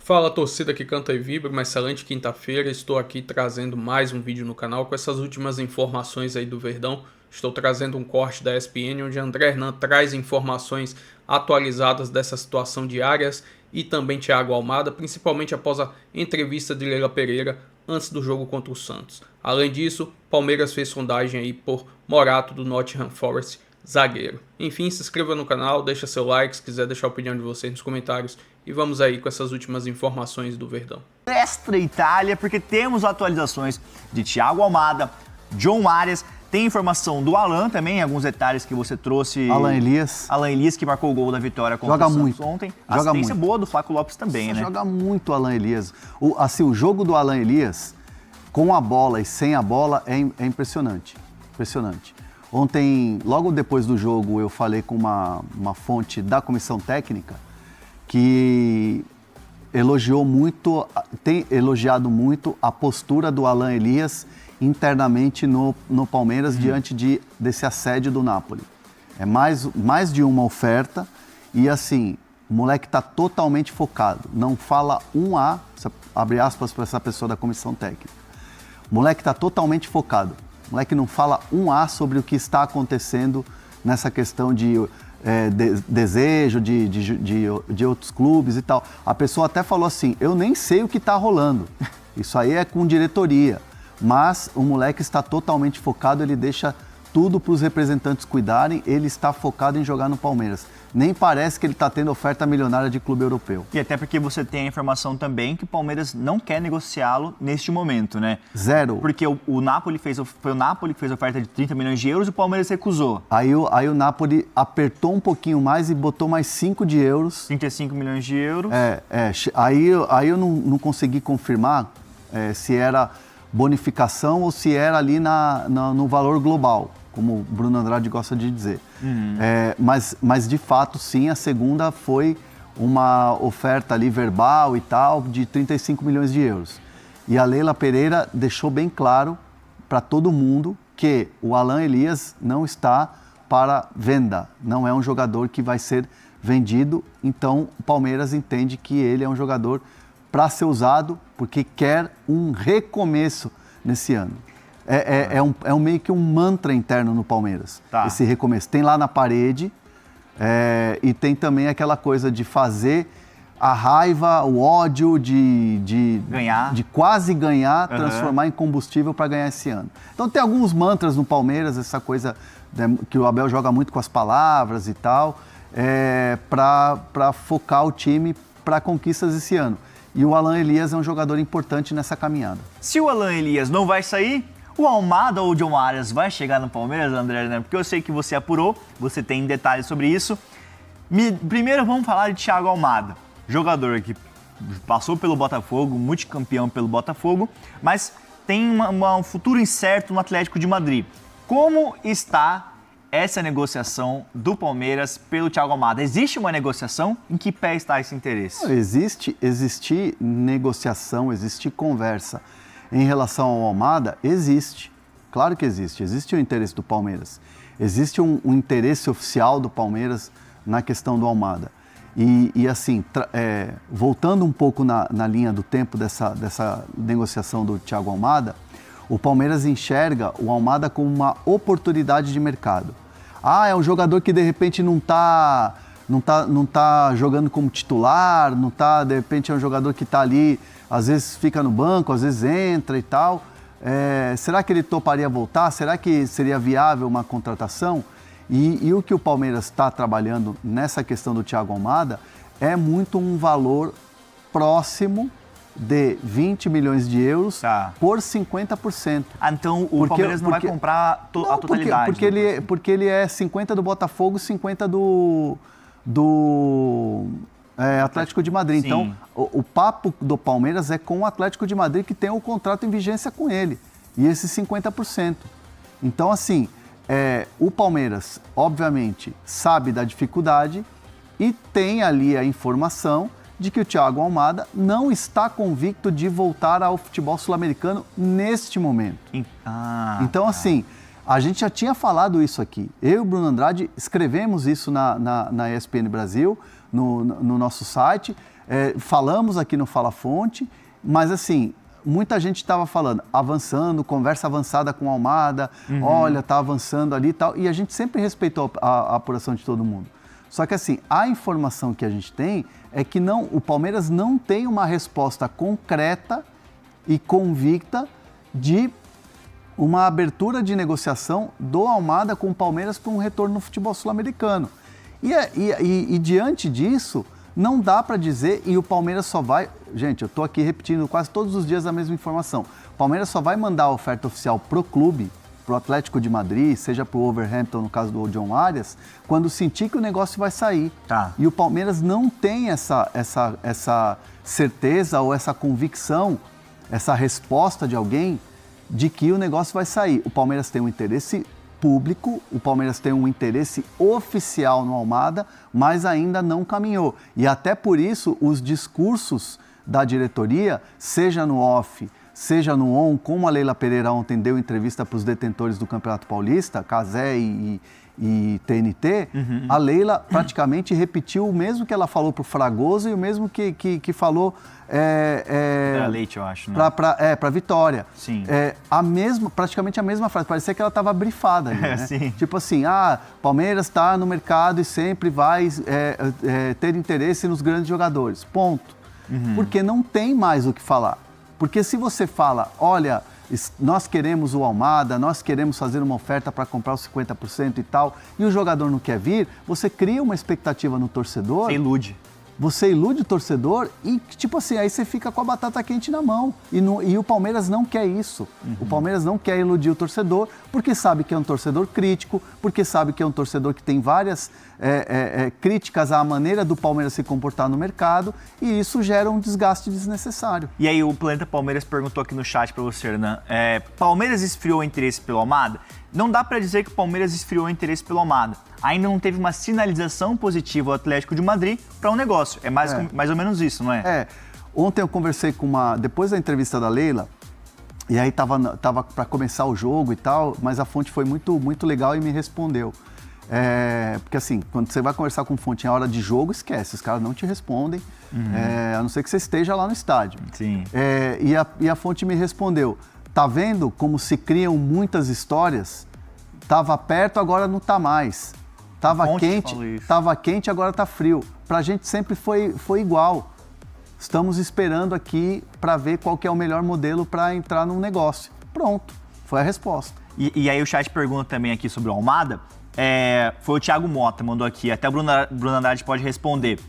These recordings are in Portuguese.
Fala, torcida que canta e vibra, uma excelente quinta-feira. Estou aqui trazendo mais um vídeo no canal com essas últimas informações aí do Verdão. Estou trazendo um corte da ESPN onde André Hernan traz informações atualizadas dessa situação de Arias e também Thiago Almada, principalmente após a entrevista de Leila Pereira antes do jogo contra o Santos. Além disso, Palmeiras fez sondagem aí por Morato do Nottingham Forest, zagueiro. Enfim, se inscreva no canal, deixa seu like, se quiser deixar a opinião de vocês nos comentários. E vamos aí com essas últimas informações do Verdão. Extra Itália, porque temos atualizações de Thiago Almada, John Arias, tem informação do Alan também, alguns detalhes que você trouxe. Alan Elias, que marcou o gol da vitória contra o Santos ontem. A assistência boa do Flaco Lopes também, né? Joga muito o Alan Elias. O jogo do Alan Elias, com a bola e sem a bola, é impressionante. Impressionante. Ontem, logo depois do jogo, eu falei com uma fonte da comissão técnica que tem elogiado muito a postura do Alan Elias internamente no Palmeiras diante desse assédio do Napoli. É mais de uma oferta e assim, o moleque está totalmente focado, não fala um A, abre aspas para essa pessoa da comissão técnica. O moleque está totalmente focado. O moleque não fala um A sobre o que está acontecendo nessa questão de desejo de outros clubes e tal. A pessoa até falou assim, eu nem sei o que está rolando. Isso aí é com diretoria. Mas o moleque está totalmente focado, ele deixa tudo para os representantes cuidarem, ele está focado em jogar no Palmeiras. Nem parece que ele está tendo oferta milionária de clube europeu. E até porque você tem a informação também que o Palmeiras não quer negociá-lo neste momento, né? Zero. Porque o Napoli foi o Napoli que fez a oferta de 30 milhões de euros e o Palmeiras recusou. Aí o Napoli apertou um pouquinho mais e botou mais 5 de euros. 35 milhões de euros. Aí eu não consegui confirmar se era bonificação ou se era ali no valor global, como o Bruno Andrade gosta de dizer. Mas de fato, sim, a segunda foi uma oferta ali verbal e tal, de 35 milhões de euros. E a Leila Pereira deixou bem claro para todo mundo que o Alan Elias não está para venda, não é um jogador que vai ser vendido, então o Palmeiras entende que ele é um jogador para ser usado, porque quer um recomeço nesse ano. É meio que um mantra interno no Palmeiras, esse recomeço. Tem lá na parede e tem também aquela coisa de fazer a raiva, o ódio de quase ganhar, transformar em combustível para ganhar esse ano. Então tem alguns mantras no Palmeiras, essa coisa que o Abel joga muito com as palavras e tal, para focar o time para conquistas esse ano. E o Alan Elias é um jogador importante nessa caminhada. Se o Alan Elias não vai sair, o Almada ou o John Arias vai chegar no Palmeiras, André, né? Porque eu sei que você apurou, você tem detalhes sobre isso. Primeiro vamos falar de Thiago Almada, jogador que passou pelo Botafogo, multicampeão pelo Botafogo, mas tem um futuro incerto no Atlético de Madrid. Como está essa negociação do Palmeiras pelo Thiago Almada? Existe uma negociação? Em que pé está esse interesse? Existe negociação, existe conversa. Em relação ao Almada, existe. Claro que existe. Existe o interesse do Palmeiras. Existe um interesse oficial do Palmeiras na questão do Almada. E assim, voltando um pouco na linha do tempo dessa negociação do Thiago Almada, o Palmeiras enxerga o Almada como uma oportunidade de mercado. É um jogador que de repente não tá jogando como titular, de repente é um jogador que está ali, às vezes fica no banco, às vezes entra e tal. Será que ele toparia voltar? Será que seria viável uma contratação? E o que o Palmeiras está trabalhando nessa questão do Thiago Almada é muito um valor próximo de 20 milhões de euros por 50%. Então o Palmeiras não vai comprar a totalidade? Porque ele é 50 do Botafogo, 50 do Atlético de Madrid. Sim. Então o papo do Palmeiras é com o Atlético de Madrid, que tem o contrato em vigência com ele. E esses 50%. Então assim, o Palmeiras obviamente sabe da dificuldade e tem ali a informação de que o Thiago Almada não está convicto de voltar ao futebol sul-americano neste momento. Então, assim, a gente já tinha falado isso aqui. Eu e o Bruno Andrade escrevemos isso na ESPN Brasil, no nosso site. falamos aqui no Fala Fonte, mas assim, muita gente estava falando, avançando, conversa avançada com a Almada, olha, tá avançando ali e tal, e a gente sempre respeitou a apuração de todo mundo. Só que assim, a informação que a gente tem é que o Palmeiras não tem uma resposta concreta e convicta de uma abertura de negociação do Almada com o Palmeiras para um retorno no futebol sul-americano. E diante disso, não dá para dizer, e o Palmeiras só vai... Gente, eu estou aqui repetindo quase todos os dias a mesma informação. O Palmeiras só vai mandar a oferta oficial pro clube, pro Atlético de Madrid, seja pro Wolverhampton, no caso do John Arias, quando sentir que o negócio vai sair. Tá. E o Palmeiras não tem essa certeza ou essa convicção, essa resposta de alguém de que o negócio vai sair. O Palmeiras tem um interesse público, o Palmeiras tem um interesse oficial no Almada, mas ainda não caminhou. E até por isso, os discursos da diretoria, seja no off, seja no on, como a Leila Pereira ontem deu entrevista para os detentores do Campeonato Paulista, Cazé e TNT, a Leila praticamente repetiu o mesmo que ela falou para o Fragoso e o mesmo que falou Pra Leite, eu acho, né? Para Vitória. Sim. Praticamente a mesma frase. Parecia que ela estava brifada ali, né? Sim. Tipo assim, Palmeiras está no mercado e sempre vai ter interesse nos grandes jogadores. Ponto. Porque não tem mais o que falar. Porque se você fala, olha, nós queremos o Almada, nós queremos fazer uma oferta para comprar os 50% e tal, e o jogador não quer vir, você cria uma expectativa no torcedor. Você ilude. Você ilude o torcedor e, tipo assim, aí você fica com a batata quente na mão. E o Palmeiras não quer isso. O Palmeiras não quer iludir o torcedor, porque sabe que é um torcedor crítico, porque sabe que é um torcedor que tem várias críticas à maneira do Palmeiras se comportar no mercado, e isso gera um desgaste desnecessário. E aí o Planeta Palmeiras perguntou aqui no chat para você, Hernan, Palmeiras esfriou o interesse pelo Almada? Não dá para dizer que o Palmeiras esfriou o interesse pelo Almada. Ainda não teve uma sinalização positiva ao Atlético de Madrid para um negócio. É mais ou menos isso, não é? Ontem eu conversei com depois da entrevista da Leila, e aí tava para começar o jogo e tal, mas a fonte foi muito, muito legal e me respondeu. Porque assim, quando você vai conversar com fonte em hora de jogo, esquece, os caras não te respondem, a não ser que você esteja lá no estádio. Sim. E a fonte me respondeu, tá vendo como se criam muitas histórias? Tava perto, agora não tá mais. Tava quente, agora tá frio. Pra gente sempre foi igual. Estamos esperando aqui para ver qual que é o melhor modelo para entrar num negócio. Pronto, foi a resposta. E aí o chat pergunta também aqui sobre o Almada. Foi o Thiago Mota, mandou aqui. Até o Bruno Andrade pode responder.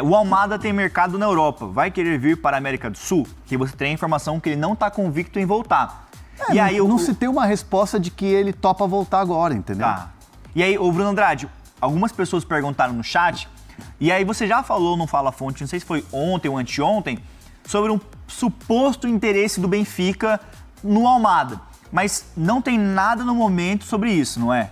O Almada tem mercado na Europa. Vai querer vir para a América do Sul? Que você tem a informação que ele não está convicto em voltar. E aí não se tem uma resposta de que ele topa voltar agora, entendeu? Tá. E aí, o Bruno Andrade, algumas pessoas perguntaram no chat, e aí você já falou no Fala Fonte, não sei se foi ontem ou anteontem, sobre um suposto interesse do Benfica no Almada. Mas não tem nada no momento sobre isso, não é?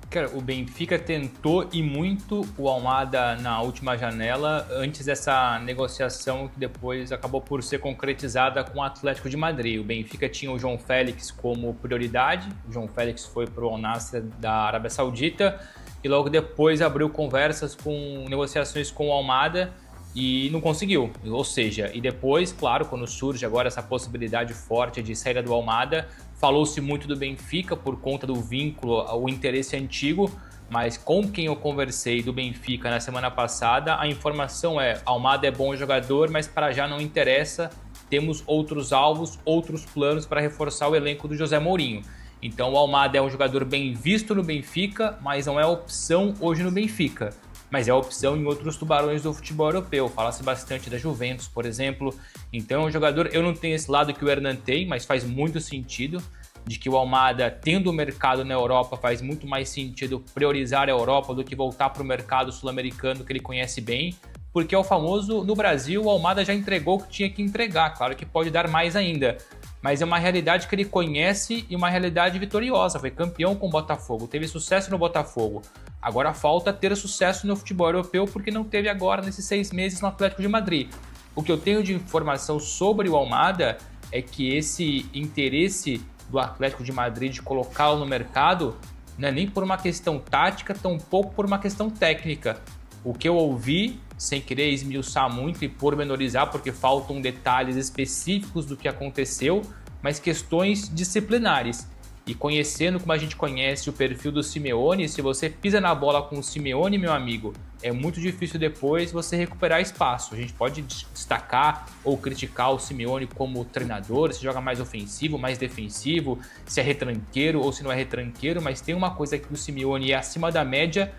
Cara, o Benfica tentou e muito o Almada na última janela, antes dessa negociação que depois acabou por ser concretizada com o Atlético de Madrid. O Benfica tinha o João Félix como prioridade, o João Félix foi para o Al Nassr da Arábia Saudita e logo depois abriu conversas com negociações com o Almada e não conseguiu. Ou seja, e depois, claro, quando surge agora essa possibilidade forte de saída do Almada, falou-se muito do Benfica por conta do vínculo, o interesse antigo, mas com quem eu conversei do Benfica na semana passada, a informação Almada é bom jogador, mas para já não interessa, temos outros alvos, outros planos para reforçar o elenco do José Mourinho. Então o Almada é um jogador bem visto no Benfica, mas não é opção hoje no Benfica. Mas é opção em outros tubarões do futebol europeu. Fala-se bastante da Juventus, por exemplo. Então é um jogador, eu não tenho esse lado que o Hernan tem, mas faz muito sentido, de que o Almada, tendo o mercado na Europa, faz muito mais sentido priorizar a Europa do que voltar para o mercado sul-americano que ele conhece bem, porque é o famoso, no Brasil, o Almada já entregou o que tinha que entregar, claro que pode dar mais ainda, mas é uma realidade que ele conhece e uma realidade vitoriosa, foi campeão com o Botafogo, teve sucesso no Botafogo, agora falta ter sucesso no futebol europeu porque não teve agora nesses 6 meses no Atlético de Madrid. O que eu tenho de informação sobre o Almada é que esse interesse do Atlético de Madrid de colocá-lo no mercado não é nem por uma questão tática, tampouco por uma questão técnica. O que eu ouvi sem querer esmiuçar muito e pormenorizar, porque faltam detalhes específicos do que aconteceu, mas questões disciplinares. E conhecendo como a gente conhece o perfil do Simeone, se você pisa na bola com o Simeone, meu amigo, é muito difícil depois você recuperar espaço. A gente pode destacar ou criticar o Simeone como treinador, se joga mais ofensivo, mais defensivo, se é retranqueiro ou se não é retranqueiro, mas tem uma coisa que o Simeone é acima da média,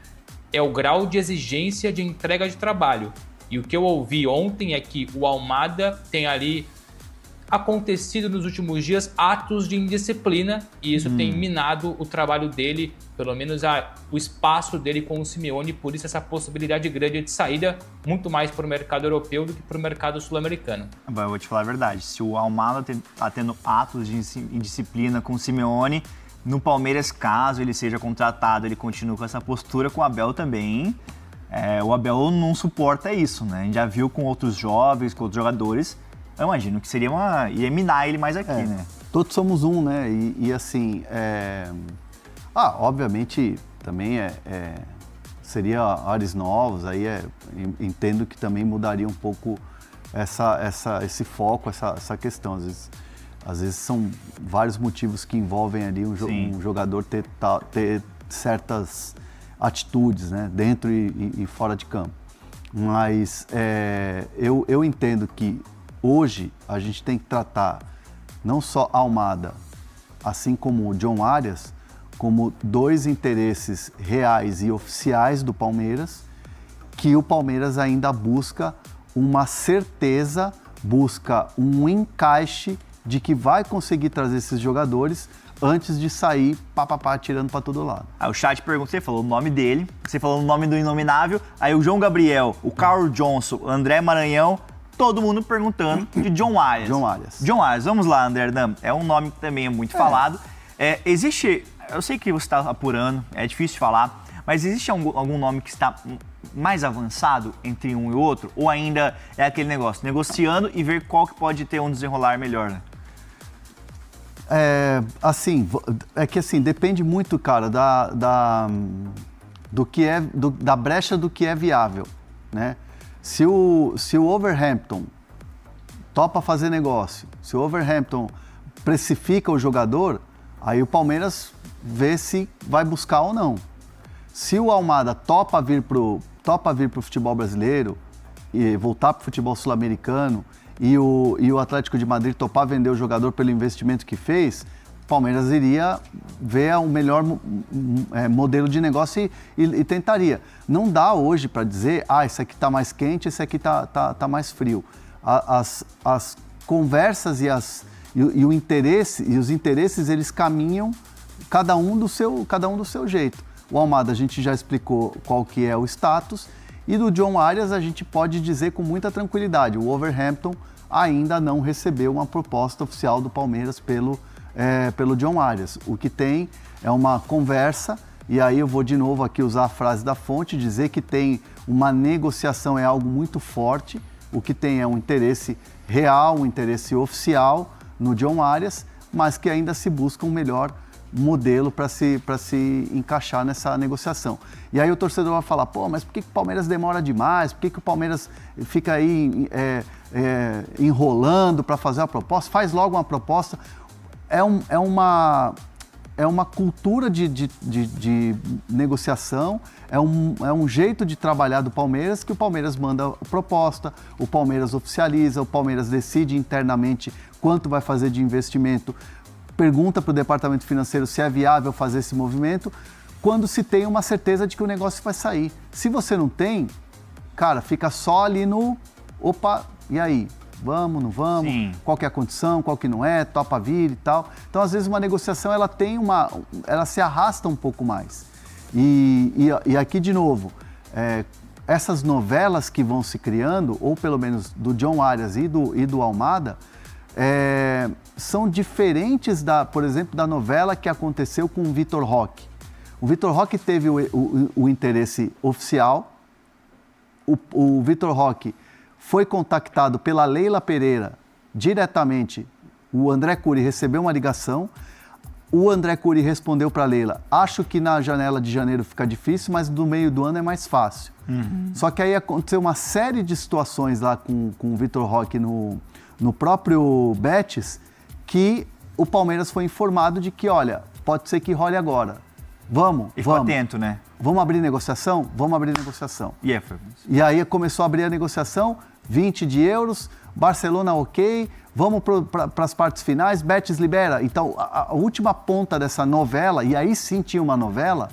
é o grau de exigência de entrega de trabalho. E o que eu ouvi ontem é que o Almada tem ali acontecido nos últimos dias atos de indisciplina e isso tem minado o trabalho dele, pelo menos o espaço dele com o Simeone, por isso essa possibilidade grande de saída muito mais para o mercado europeu do que para o mercado sul-americano. Eu vou te falar a verdade, se o Almada está tendo atos de indisciplina com o Simeone, no Palmeiras, caso ele seja contratado, ele continua com essa postura, com o Abel também. O Abel não suporta isso, né? A gente já viu com outros jovens, com outros jogadores. Eu imagino que ia minar ele mais aqui, né? Todos somos um, né? E assim, obviamente também seria ares novos, aí entendo que também mudaria um pouco esse foco, essa questão. Às vezes são vários motivos que envolvem ali um jogador ter certas atitudes, né? Dentro e fora de campo. Mas eu entendo que hoje a gente tem que tratar não só Almada, assim como o John Arias, como dois interesses reais e oficiais do Palmeiras, que o Palmeiras ainda busca uma certeza, busca um encaixe de que vai conseguir trazer esses jogadores antes de sair tirando para todo lado. Aí o chat pergunta, você falou o nome dele, você falou o nome do Inominável, aí o João Gabriel, o Carl Johnson, o André Maranhão, todo mundo perguntando de John Arias. John Arias, vamos lá, André Hernan. É um nome que também é muito falado. Existe, eu sei que você está apurando, é difícil de falar, mas existe algum nome que está mais avançado entre um e outro? Ou ainda é aquele negócio, negociando e ver qual que pode ter um desenrolar melhor, né? Depende muito, cara, da brecha do que é viável, né? Se o Wolverhampton topa fazer negócio, se o Wolverhampton precifica o jogador, aí o Palmeiras vê se vai buscar ou não. Se o Almada topa vir pro futebol brasileiro e voltar pro futebol sul-americano e o Atlético de Madrid topar vender o jogador pelo investimento que fez, o Palmeiras iria ver o melhor modelo de negócio e tentaria. Não dá hoje para dizer, esse aqui está mais quente, esse aqui tá mais frio. As conversas e o interesse, e os interesses, eles caminham cada um do seu jeito. O Almada a gente já explicou qual que é o status, e do John Arias a gente pode dizer com muita tranquilidade, o Wolverhampton ainda não recebeu uma proposta oficial do Palmeiras pelo John Arias. O que tem é uma conversa, e aí eu vou de novo aqui usar a frase da fonte, dizer que tem uma negociação, é algo muito forte, o que tem é um interesse real, um interesse oficial no John Arias, mas que ainda se busca um melhor modelo para se encaixar nessa negociação. E aí o torcedor vai falar, mas por que o Palmeiras demora demais? Por que o Palmeiras fica aí enrolando para fazer a proposta? Faz logo uma proposta. É uma cultura de negociação, é um jeito de trabalhar do Palmeiras, que o Palmeiras manda proposta, o Palmeiras oficializa, o Palmeiras decide internamente quanto vai fazer de investimento, pergunta para o departamento financeiro se é viável fazer esse movimento, quando se tem uma certeza de que o negócio vai sair. Se você não tem, cara, fica só ali no, e aí? Vamos, não vamos? Sim. Qual que é a condição, qual que não é, topa vir e tal. Então, às vezes, uma negociação, ela se arrasta um pouco mais. E aqui, de novo, essas novelas que vão se criando, ou pelo menos do John Arias e do Almada, são diferentes, por exemplo, da novela que aconteceu com o Vitor Roque. O Vitor Roque teve o interesse oficial, o Vitor Roque foi contactado pela Leila Pereira diretamente, o André Cury recebeu uma ligação, o André Curi respondeu para a Leila, acho que na janela de janeiro fica difícil, mas no meio do ano é mais fácil. Só que aí aconteceu uma série de situações lá com o Vitor Roque no próprio Betis, que o Palmeiras foi informado de que, olha, pode ser que role agora. Vamos. atento, né? Vamos abrir negociação? Vamos abrir negociação. E aí começou a abrir a negociação, 20 de euros, Barcelona ok, vamos para as partes finais, Betis libera. Então, a última ponta dessa novela, e aí sim tinha uma novela,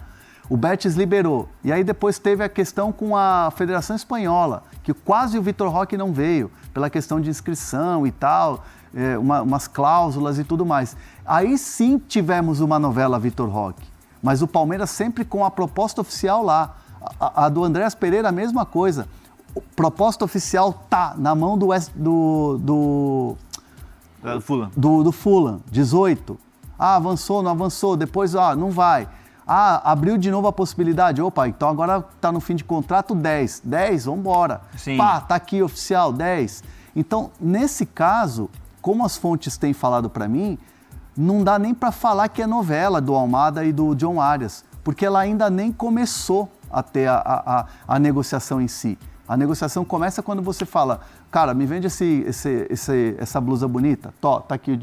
o Betis liberou. E aí depois teve a questão com a Federação Espanhola, que quase o Vitor Roque não veio, pela questão de inscrição e tal, umas cláusulas e tudo mais. Aí sim tivemos uma novela Vitor Roque, mas o Palmeiras sempre com a proposta oficial lá. A do Andréas Pereira, a mesma coisa. Proposta oficial tá na mão do Fulham. Do Fulham, 18. Avançou, não avançou, depois não vai. Abriu de novo a possibilidade. Opa, então agora tá no fim de contrato 10. 10, vamos embora. Sim. Tá aqui oficial, 10. Então, nesse caso, como as fontes têm falado para mim, não dá nem para falar que é novela do Almada e do John Arias, porque ela ainda nem começou a ter a negociação em si. A negociação começa quando você fala, cara, me vende essa blusa bonita, tá aqui,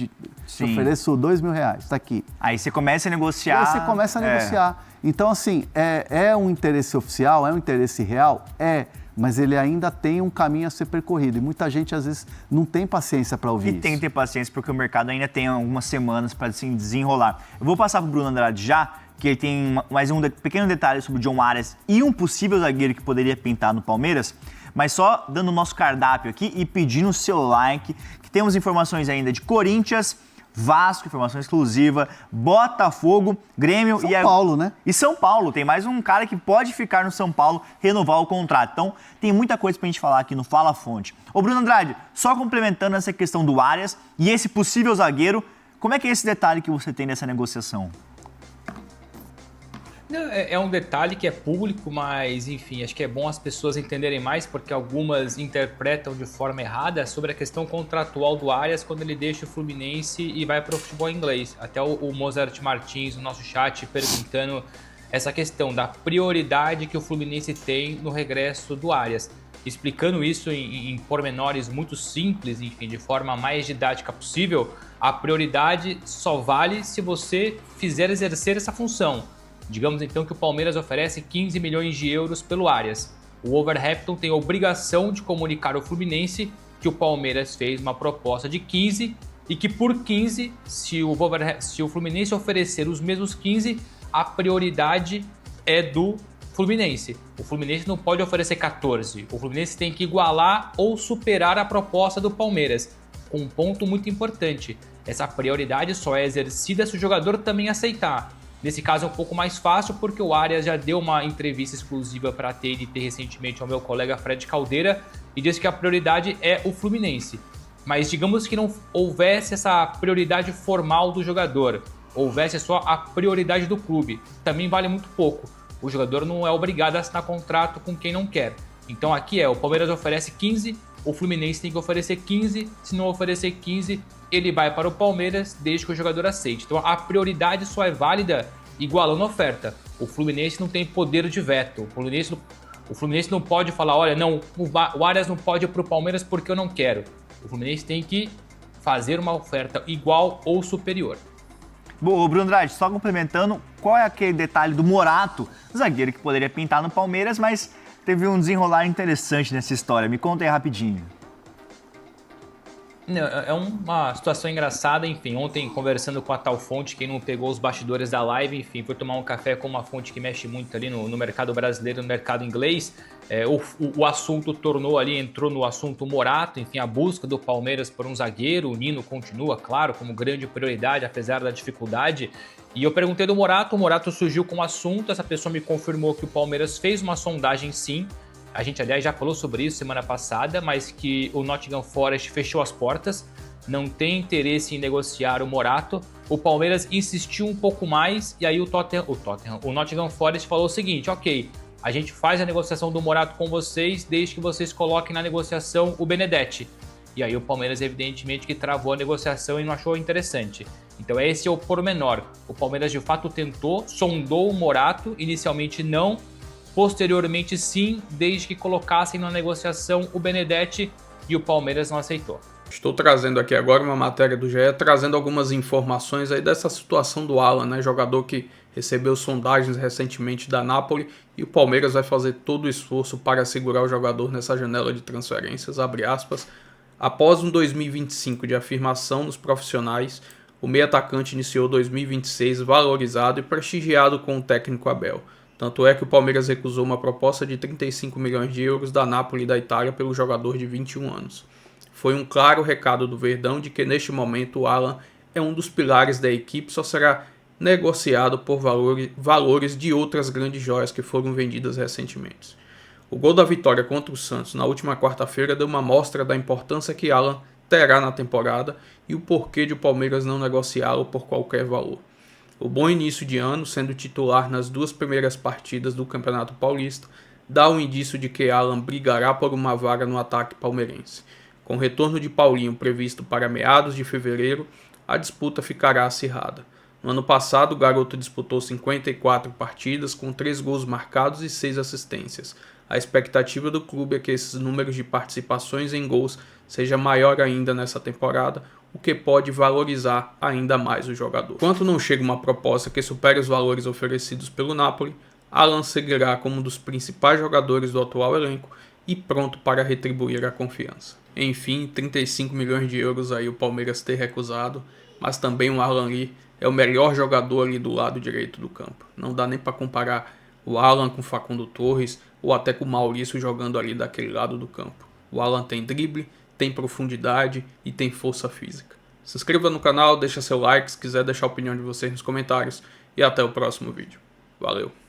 te ofereço R$2.000, tá aqui. Aí você começa a negociar. Aí você começa a negociar. Então, assim, é um interesse oficial, é um interesse real? Mas ele ainda tem um caminho a ser percorrido. E muita gente, às vezes, não tem paciência para ouvir isso. E tem que ter paciência, porque o mercado ainda tem algumas semanas para se desenrolar. Eu vou passar para o Bruno Andrade já, que ele tem mais um pequeno detalhe sobre o John Arias e um possível zagueiro que poderia pintar no Palmeiras, mas só dando o nosso cardápio aqui e pedindo o seu like, que temos informações ainda de Corinthians, Vasco, informação exclusiva, Botafogo, Grêmio São Paulo, né? E São Paulo, tem mais um cara que pode ficar no São Paulo, renovar o contrato. Então, tem muita coisa pra gente falar aqui no Fala Fonte. Ô Bruno Andrade, só complementando essa questão do Arias e esse possível zagueiro, como é que é esse detalhe que você tem nessa negociação? É um detalhe que é público, mas enfim, acho que é bom as pessoas entenderem mais, porque algumas interpretam de forma errada sobre a questão contratual do Arias quando ele deixa o Fluminense e vai para o futebol inglês. Até o Mozart Martins no nosso chat perguntando essa questão da prioridade que o Fluminense tem no regresso do Arias. Explicando isso em pormenores muito simples, enfim, de forma mais didática possível, a prioridade só vale se você fizer exercer essa função. Digamos então que o Palmeiras oferece 15 milhões de euros pelo Arias. O Wolverhampton tem a obrigação de comunicar ao Fluminense que o Palmeiras fez uma proposta de 15 e que por 15, se o Fluminense oferecer os mesmos 15, a prioridade é do Fluminense. O Fluminense não pode oferecer 14. O Fluminense tem que igualar ou superar a proposta do Palmeiras. Com um ponto muito importante, essa prioridade só é exercida se o jogador também aceitar. Nesse caso é um pouco mais fácil porque o Arias já deu uma entrevista exclusiva para a TNT recentemente ao meu colega Fred Caldeira e disse que a prioridade é o Fluminense. Mas digamos que não houvesse essa prioridade formal do jogador, houvesse só a prioridade do clube, também vale muito pouco. O jogador não é obrigado a assinar contrato com quem não quer. Então aqui o Palmeiras oferece 15, o Fluminense tem que oferecer 15, se não oferecer 15, ele vai para o Palmeiras desde que o jogador aceite. Então a prioridade só é válida igualando a oferta. O Fluminense não tem poder de veto. O Fluminense não pode falar, olha, não, o Arias não pode ir para o Palmeiras porque eu não quero. O Fluminense tem que fazer uma oferta igual ou superior. Bom, Bruno Andrade, só complementando, qual é aquele detalhe do Morato, zagueiro que poderia pintar no Palmeiras, mas teve um desenrolar interessante nessa história. Me conta aí rapidinho. É uma situação engraçada, enfim, ontem conversando com a tal fonte, quem não pegou os bastidores da live, enfim, foi tomar um café com uma fonte que mexe muito ali no mercado brasileiro, no mercado inglês, o assunto entrou no assunto Morato, enfim, a busca do Palmeiras por um zagueiro, o Nino continua, claro, como grande prioridade, apesar da dificuldade, e eu perguntei do Morato, o Morato surgiu com o assunto, essa pessoa me confirmou que o Palmeiras fez uma sondagem sim. A gente, aliás, já falou sobre isso semana passada, mas que o Nottingham Forest fechou as portas, não tem interesse em negociar o Morato. O Palmeiras insistiu um pouco mais e aí o Nottingham Forest falou o seguinte, ok, a gente faz a negociação do Morato com vocês desde que vocês coloquem na negociação o Benedetti. E aí o Palmeiras, evidentemente, que travou a negociação e não achou interessante. Então esse é o pormenor. O Palmeiras de fato tentou, sondou o Morato, inicialmente não, posteriormente sim, desde que colocassem na negociação o Benedetti, e o Palmeiras não aceitou. Estou trazendo aqui agora uma matéria do GE, trazendo algumas informações aí dessa situação do Alan, né? Jogador que recebeu sondagens recentemente da Napoli, e o Palmeiras vai fazer todo o esforço para segurar o jogador nessa janela de transferências, abre aspas. Após um 2025 de afirmação nos profissionais, o meio atacante iniciou 2026 valorizado e prestigiado com o técnico Abel. Tanto é que o Palmeiras recusou uma proposta de 35 milhões de euros da Napoli da Itália pelo jogador de 21 anos. Foi um claro recado do Verdão de que neste momento o Alan é um dos pilares da equipe, só será negociado por valores de outras grandes joias que foram vendidas recentemente. O gol da vitória contra o Santos na última quarta-feira deu uma mostra da importância que Alan terá na temporada e o porquê de o Palmeiras não negociá-lo por qualquer valor. O bom início de ano, sendo titular nas 2 primeiras partidas do Campeonato Paulista, dá um indício de que Alan brigará por uma vaga no ataque palmeirense. Com o retorno de Paulinho previsto para meados de fevereiro, a disputa ficará acirrada. No ano passado, o garoto disputou 54 partidas com 3 gols marcados e 6 assistências. A expectativa do clube é que esses números de participações em gols seja maior ainda nessa temporada, o que pode valorizar ainda mais o jogador. Enquanto não chega uma proposta que supere os valores oferecidos pelo Napoli, Alan seguirá como um dos principais jogadores do atual elenco e pronto para retribuir a confiança. Enfim, 35 milhões de euros aí o Palmeiras ter recusado, mas também o Alan Lee é o melhor jogador ali do lado direito do campo. Não dá nem para comparar o Alan com o Facundo Torres ou até com o Maurício jogando ali daquele lado do campo. O Alan tem drible, tem profundidade e tem força física. Se inscreva no canal, deixa seu like, se quiser deixar a opinião de vocês nos comentários e até o próximo vídeo. Valeu!